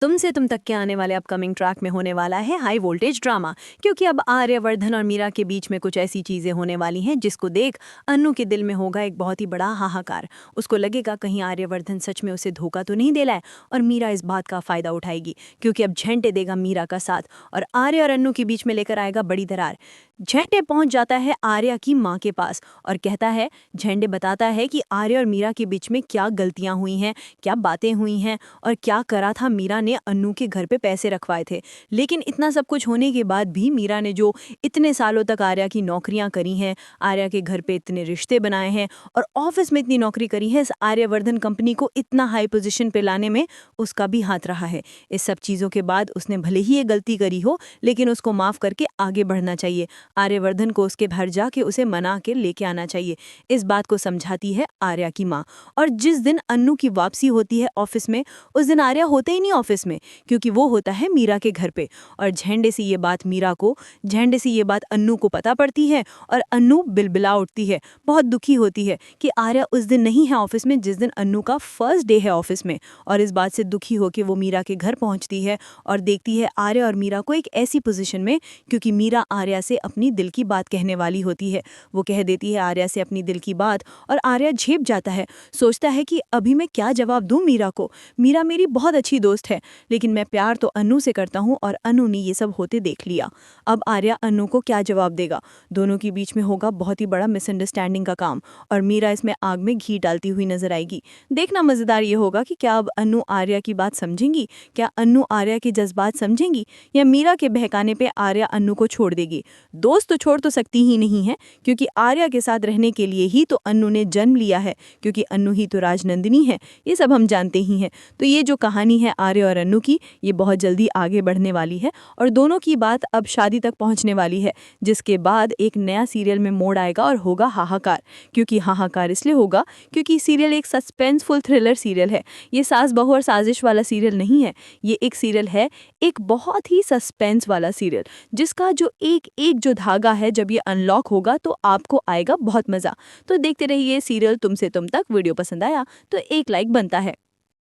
तुमसे तुम तक के आने वाले अपकमिंग ट्रैक में होने वाला है हाई वोल्टेज ड्रामा। क्योंकि अब आर्यवर्धन और मीरा के बीच में कुछ ऐसी चीजें होने वाली हैं जिसको देख अन्नू के दिल में होगा एक बहुत ही बड़ा हाहाकार। उसको लगेगा कहीं आर्यवर्धन सच में उसे धोखा तो नहीं दे रहा है, और मीरा इस बात का फायदा उठाएगी क्योंकि अब झंटे देगा मीरा का साथ और आर्य और अन्नू के बीच में लेकर आएगा बड़ी दरार। झंटे पहुंच जाता है आर्या की माँ के पास और कहता है, झंडे बताता है कि आर्य और मीरा के बीच में क्या गलतियां हुई हैं, क्या बातें हुई हैं और क्या करा था मीरा ने अन्नू के घर पे पैसे रखवाए थे। लेकिन इतना सब कुछ होने के बाद भी मीरा ने जो इतने सालों तक आर्या की नौकरियां करी हैं, आर्या के घर पे इतने रिश्ते बनाए हैं और ऑफिस में इतनी नौकरी करी है, इस आर्यवर्धन कंपनी को इतना हाई पोजीशन पे लाने में उसका भी हाथ रहा है। इस सब चीज़ों के बाद उसने भले ही ये गलती करी हो, लेकिन उसको माफ़ करके आगे बढ़ना चाहिए। आर्यवर्धन को उसके घर जाके उसे मना के लेके आना चाहिए। इस बात को समझाती है आर्या की माँ। और जिस दिन अन्नू की वापसी होती है ऑफिस में, उस दिन आर्या होते ही नहीं ऑफिस में, क्योंकि वो होता है मीरा के घर पे। और झंडे से ये बात अन्नू को पता पड़ती है और अन्नू बिलबिला उठती है, बहुत दुखी होती है कि आर्या उस दिन नहीं है ऑफिस में जिस दिन अन्नू का फर्स्ट डे है ऑफिस में। और इस बात से दुखी होकर वो मीरा के घर पहुंचती है और देखती है आर्या और मीरा को एक ऐसी पोजीशन में, क्योंकि मीरा आर्या से अपनी दिल की बात कहने वाली होती है। वो कह देती है आर्या से अपनी दिल की बात और आर्या झेप जाता है, सोचता है कि अभी मैं क्या जवाब दूं मीरा को। मीरा मेरी बहुत अच्छी दोस्त है, लेकिन मैं प्यार तो अन्नू से करता हूं और अन्नू ने ये सब होते देख लिया। अब आर्या अन्नू को क्या जवाब देगा? दोनों के बीच में होगा बहुत ही बड़ा मिसअंडरस्टैंडिंग का काम और मीरा इसमें आग में घी डालती हुई नजर आएगी। देखना मजेदार ये होगा कि क्या अब अन्नू आर्या की बात समझेंगी, क्या अन्नू आर्या के जज्बात समझेंगी, या मीरा के बहकाने पे आर्या अन्नू को छोड़ देगी। दोस्त तो छोड़ तो सकती ही नहीं है, क्योंकि आर्या के साथ रहने के लिए ही तो अन्नू ने जन्म लिया है, क्योंकि अन्नू ही तो राजनंदिनी है। ये सब हम जानते ही हैं। तो ये जो कहानी है आर्य और अन्नू की, ये बहुत जल्दी आगे बढ़ने वाली है और दोनों की बात अब शादी तक पहुंचने वाली है, जिसके बाद एक नया सीरियल में मोड़ आएगा और होगा हाहाकार। क्योंकि हाहाकार इसलिए होगा क्योंकि सीरियल एक सस्पेंसफुल थ्रिलर सीरियल है। ये सास बहू और साजिश वाला सीरियल नहीं है, ये एक सीरियल है, एक बहुत ही सस्पेंस वाला सीरियल, जिसका जो एक एक जो धागा है, जब ये अनलॉक होगा तो आपको आएगा बहुत मजा। तो देखते रहिए सीरियल तुमसे तुम तक। वीडियो पसंद आया तो एक लाइक बनता है।